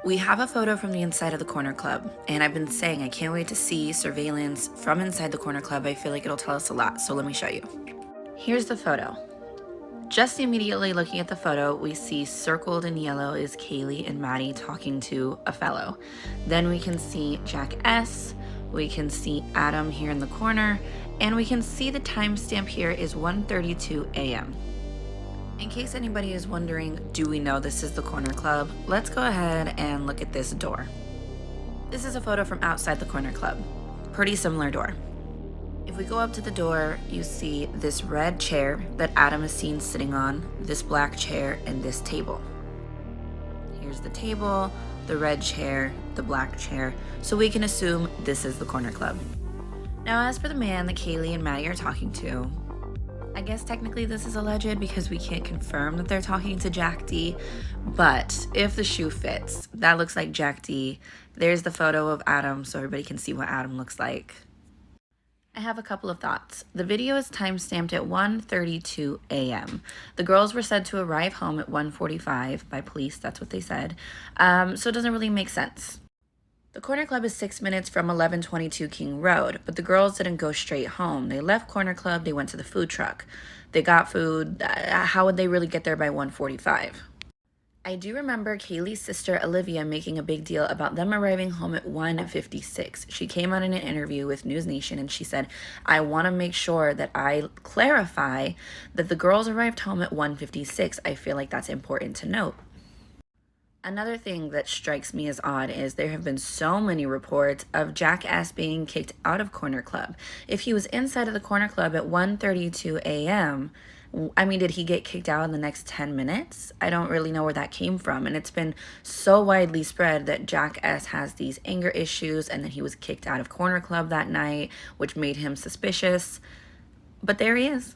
We have a photo from the inside of the corner club, and I've been saying I can't wait to see surveillance from inside the corner club. I feel like it'll tell us a lot, so let me show you. Here's the photo. Just immediately looking at the photo, we see circled in yellow is Kaylee and Maddie talking to a fellow. Then we can see Jack S., we can see Adam here in the corner, and we can see the timestamp here is 1:32 a.m. In case anybody is wondering, do we know this is the corner club? Let's go ahead and look at this door. This is a photo from outside the corner club. Pretty similar door. If we go up to the door, you see this red chair that Adam is seen sitting on, this black chair, and this table. Here's the table, the red chair, the black chair, so we can assume this is the corner club. Now, as for the man that Kaylee and Maddie are talking to, I guess technically this is alleged because we can't confirm that they're talking to Jack D, but if the shoe fits, that looks like Jack D. There's the photo of Adam so everybody can see what Adam looks like. I have a couple of thoughts. The video is timestamped at 1:32 a.m. The girls were said to arrive home at 1:45 by police, that's what they said, so it doesn't really make sense. The corner club is 6 minutes from 1122 King Road, but the girls didn't go straight home. They left corner club, they went to the food truck. They got food. How would they really get there by 1:45? I do remember Kaylee's sister Olivia making a big deal about them arriving home at 1:56. She came out in an interview with News Nation and she said, I want to make sure that I clarify that the girls arrived home at 1:56. I feel like that's important to note. Another thing that strikes me as odd is there have been so many reports of Jack S. being kicked out of Corner Club. If he was inside of the Corner Club at 1:32 a.m., did he get kicked out in the next 10 minutes? I don't really know where that came from. And it's been so widely spread that Jack S. has these anger issues and that he was kicked out of Corner Club that night, which made him suspicious. But there he is.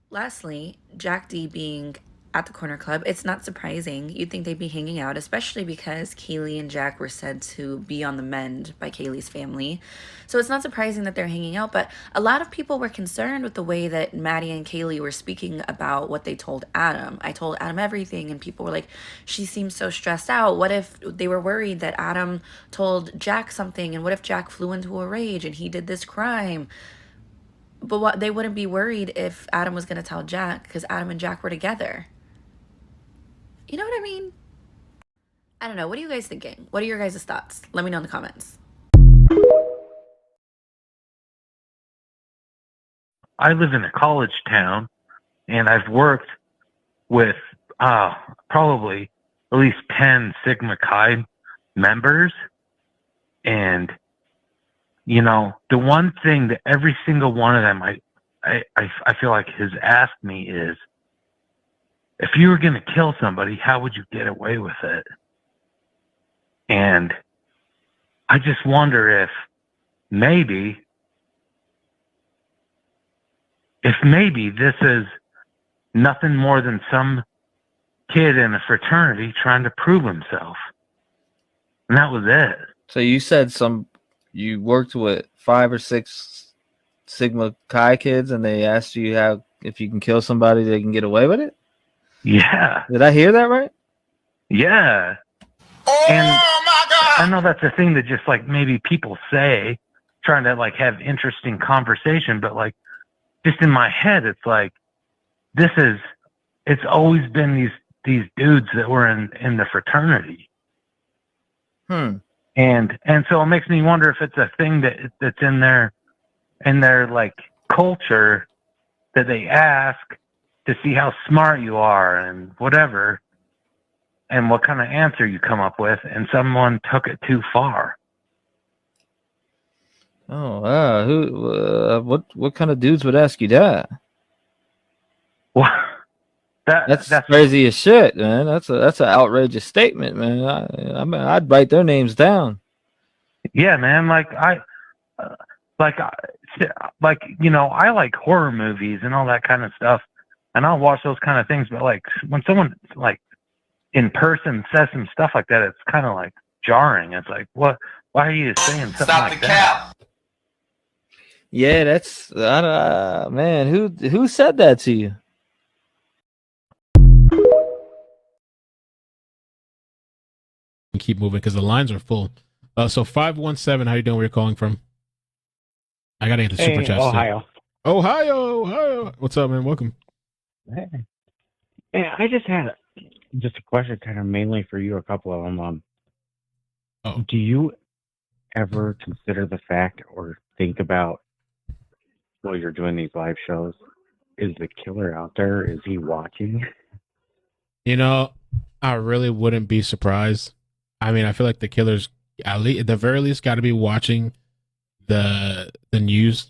Lastly, Jack D being at the corner club, it's not surprising. You'd think they'd be hanging out, especially because Kaylee and Jack were said to be on the mend by Kaylee's family. So it's not surprising that they're hanging out, but a lot of people were concerned with the way that Maddie and Kaylee were speaking about what they told Adam. I told Adam everything, and people were like, she seems so stressed out. What if they were worried that Adam told Jack something, and what if Jack flew into a rage and he did this crime? But what, they wouldn't be worried if Adam was going to tell Jack because Adam and Jack were together. You know what I mean? I don't know. What are you guys thinking? What are your guys' thoughts? Let me know in the comments. I live in a college town, and I've worked with probably at least 10 Sigma Chi members. And, you know, the one thing that every single one of them I feel like has asked me is, if you were going to kill somebody, how would you get away with it? And I just wonder if maybe this is nothing more than some kid in a fraternity trying to prove himself. And that was it. So you said you worked with 5 or 6 Sigma Chi kids and they asked you if you can kill somebody, they can get away with it? Yeah. Did I hear that right? Yeah. Oh, and my God. I know that's a thing that just like maybe people say, trying to like have interesting conversation, but like just in my head, it's like it's always been these dudes that were in the fraternity. And so it makes me wonder if it's a thing that's in their like culture that they ask to see how smart you are and whatever, and what kind of answer you come up with, and someone took it too far. Oh, wow. What kind of dudes would ask you that? Well, that's crazy as shit, man. That's an outrageous statement, man. I mean, I'd write their names down. Yeah, man. You know, I like horror movies and all that kind of stuff, and I'll watch those kind of things. But like when someone like in person says some stuff like that, it's kind of like jarring. It's like, what? Why are you saying something Stop like the that? cap. Yeah, that's man. Who said that to you? and keep moving because the lines are full. So 517, how you doing? Where you calling from? I gotta get the super chat. Ohio. Ohio. What's up, man? Welcome. Yeah, I just had just a question, kind of mainly for you. A couple of them. Do you ever consider the fact or think about while you're doing these live shows? Is the killer out there? Is he watching? You know, I really wouldn't be surprised. I mean, I feel like the killer's at the very least got to be watching the news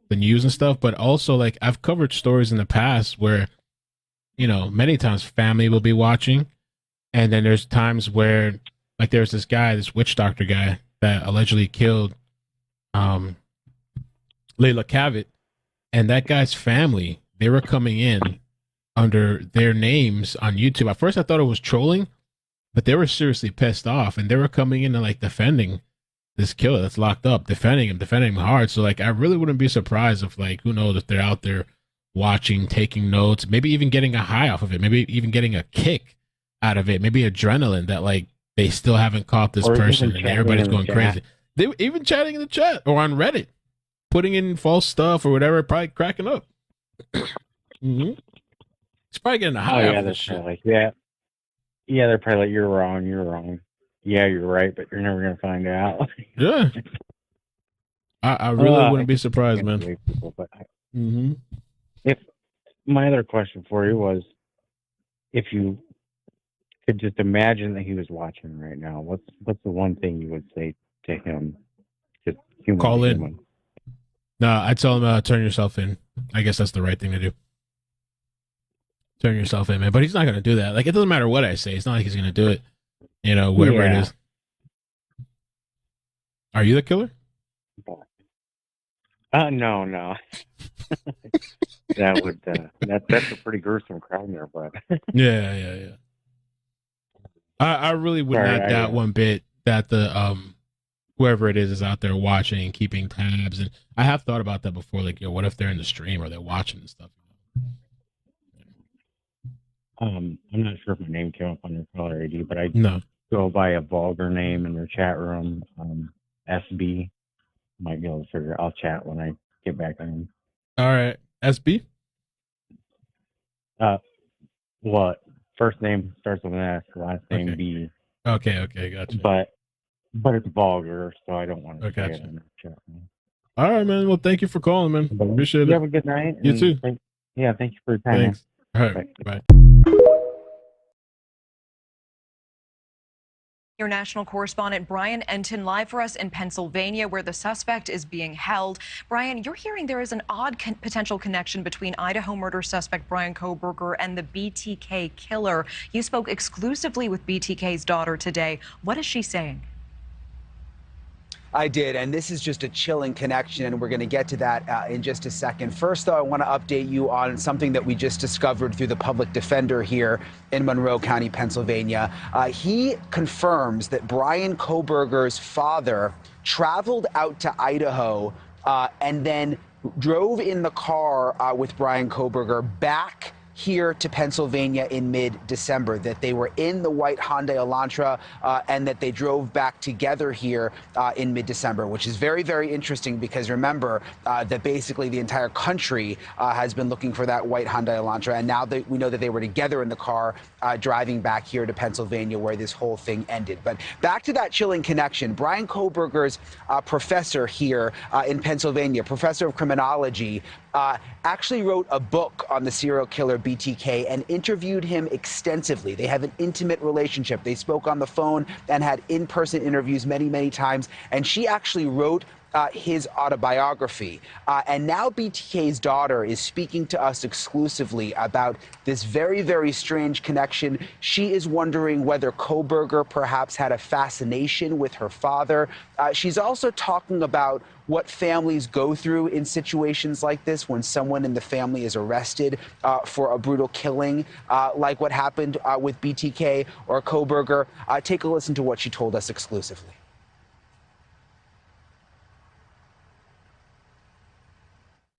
and stuff. But also, like, I've covered stories in the past where, you know, many times family will be watching, and then there's times where, like, there's this guy, this witch doctor guy that allegedly killed Layla Cavett, and that guy's family, they were coming in under their names on YouTube. At first I thought it was trolling, but they were seriously pissed off, and they were coming in and like defending this killer that's locked up, defending him hard. So like, I really wouldn't be surprised if, like, who knows, if they're out there watching, taking notes, maybe even getting a high off of it, maybe even getting a kick out of it, maybe adrenaline that, like, they still haven't caught this person and everybody's going crazy. They were even chatting in the chat or on Reddit, putting in false stuff or whatever, probably cracking up. Mm-hmm. It's probably getting a high off this shit. Like, yeah, they're probably like, you're wrong. Yeah, you're right, but you're never gonna find out. Yeah, I really wouldn't be surprised, man. People, but if my other question for you was, if you could just imagine that he was watching right now, what's the one thing you would say to him? Just call in. No, I tell him, turn yourself in. I guess that's the right thing to do. Turn yourself in, man. But he's not going to do that. Like, it doesn't matter what I say. It's not like he's going to do it, you know, whoever it is. Are you the killer? No. That would, that's a pretty gruesome crime there, but. Yeah. I really would not doubt one bit that the, whoever it is out there watching and keeping tabs. And I have thought about that before. Like, yo, what if they're in the stream or they're watching and stuff? I'm not sure if my name came up on your caller ID, but I go by a vulgar name in their chat room, SB. Might be able to figure. I'll chat when I get back on. All right, SB. What? First name starts with an S, last name B. Okay, gotcha. But it's vulgar, so I don't want to say it in the chat room. All right, man. Well, thank you for calling, man. Appreciate it. You have a good night. You too. Thank you for your time. Thanks. All right, bye. Your national correspondent Bryan Enton live for us in Pennsylvania, where the suspect is being held. Bryan, you're hearing there is an odd potential connection between Idaho murder suspect Bryan Kohberger and the BTK killer. You spoke exclusively with BTK's daughter today. What is she saying? I did, and this is just a chilling connection, and we're going to get to that in just a second. First, though, I want to update you on something that we just discovered through the public defender here in Monroe County, Pennsylvania. He confirms that Bryan Kohberger's father traveled out to Idaho and then drove in the car with Bryan Kohberger back here to Pennsylvania in mid-December, that they were in the white Hyundai Elantra and that they drove back together here in mid-December, which is very, very interesting because remember that basically the entire country has been looking for that white Hyundai Elantra, and now that we know that they were together in the car driving back here to Pennsylvania where this whole thing ended. But back to that chilling connection, Bryan Kohberger's professor here in Pennsylvania, professor of criminology, actually wrote a book on the serial killer BTK and interviewed him extensively. They have an intimate relationship. They spoke on the phone and had in-person interviews many, many times. And she actually wrote his autobiography. And now BTK's daughter is speaking to us exclusively about this very, very strange connection. She is wondering whether Kohberger perhaps had a fascination with her father. She's also talking about what families go through in situations like this when someone in the family is arrested for a brutal killing, like what happened with BTK or Kohberger. Take a listen to what she told us exclusively.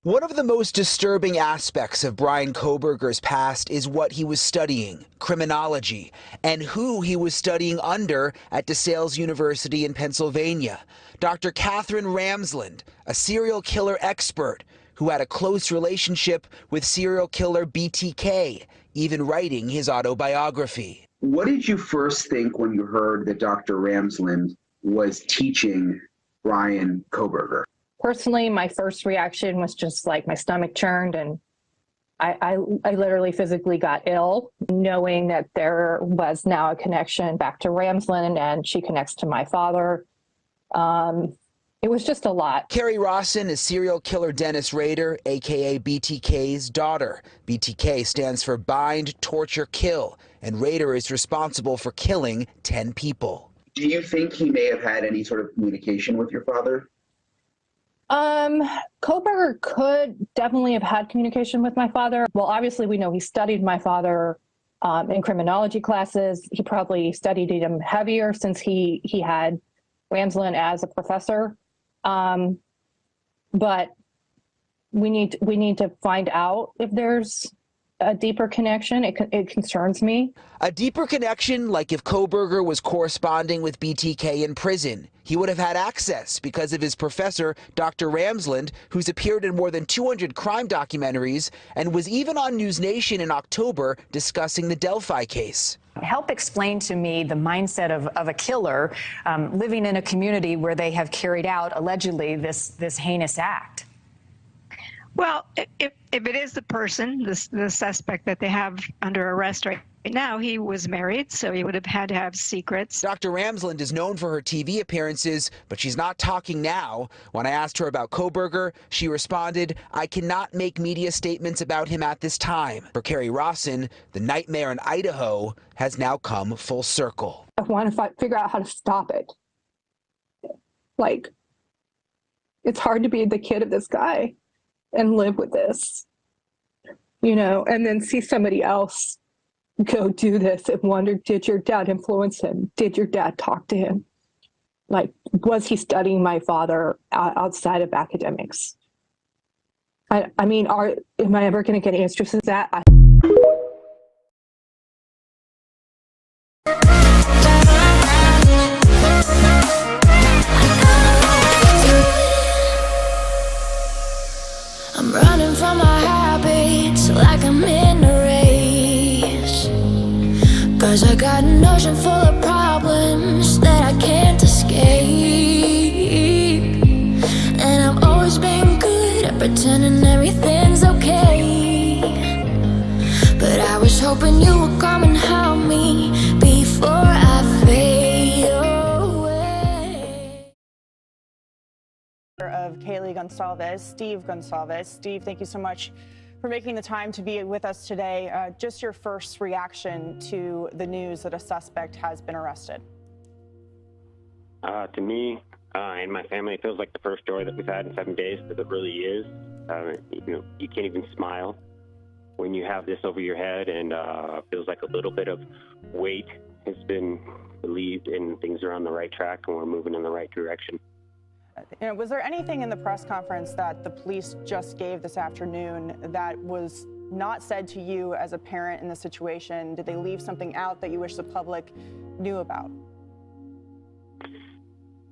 One of the most disturbing aspects of Bryan Kohberger's past is what he was studying, criminology, and who he was studying under at DeSales University in Pennsylvania. Dr. Catherine Ramsland, a serial killer expert who had a close relationship with serial killer BTK, even writing his autobiography. What did you first think when you heard that Dr. Ramsland was teaching Bryan Kohberger? Personally, my first reaction was just like my stomach churned, and I literally physically got ill, knowing that there was now a connection back to Ramsland, and she connects to my father. It was just a lot. Carrie Rawson is serial killer Dennis Rader, aka BTK's daughter. BTK stands for Bind, Torture, Kill, and Rader is responsible for killing 10 people. Do you think he may have had any sort of communication with your father? Kohberger could definitely have had communication with my father. Well, obviously we know he studied my father in criminology classes. He probably studied him heavier since he had Ramsland as a professor. But we need to find out if there's a deeper connection. It concerns me. A deeper connection, like if Kohberger was corresponding with BTK in prison. He would have had access because of his professor, Dr. Ramsland, who's appeared in more than 200 crime documentaries and was even on News Nation in October discussing the Delphi case. Help explain to me the mindset of a killer living in a community where they have carried out, allegedly, this heinous act. Well, if it is the person, the suspect that they have under arrest right now, he was married, so he would have had to have secrets. Dr. Ramsland is known for her TV appearances, but she's not talking now. When I asked her about Kohberger, she responded, "I cannot make media statements about him at this time." For Carrie Rawson, the nightmare in Idaho has now come full circle. I want to figure out how to stop it. Like, it's hard to be the kid of this guy and live with this, and then see somebody else go do this and wonder, did your dad influence him? Did your dad talk to him? Like, was he studying my father outside of academics? Am I ever going to get answers to that? I'm running from my habits like I'm in a race, 'cause I got an ocean full of problems that I can't escape. And I've always been good at pretending everything's okay, but I was hoping you would come and help me before I fade away. Of Kaylee Gonsalves, Steve Gonsalves. Steve, thank you so much for making the time to be with us today. Just your first reaction to the news that a suspect has been arrested. To me and my family, it feels like the first story that we've had in 7 days, because it really is. You can't even smile when you have this over your head, and it feels like a little bit of weight has been relieved and things are on the right track and we're moving in the right direction. Was there anything in the press conference that the police just gave this afternoon that was not said to you as a parent in the situation? Did they leave something out that you wish the public knew about?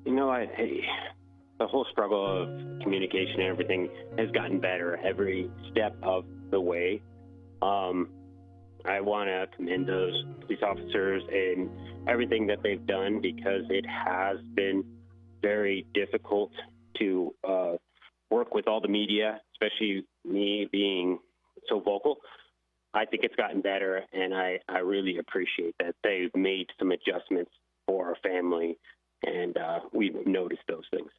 The whole struggle of communication and everything has gotten better every step of the way. I want to commend those police officers and everything that they've done, because it has been very difficult to work with all the media, especially me being so vocal. I think it's gotten better, and I really appreciate that they've made some adjustments for our family, and we've noticed those things.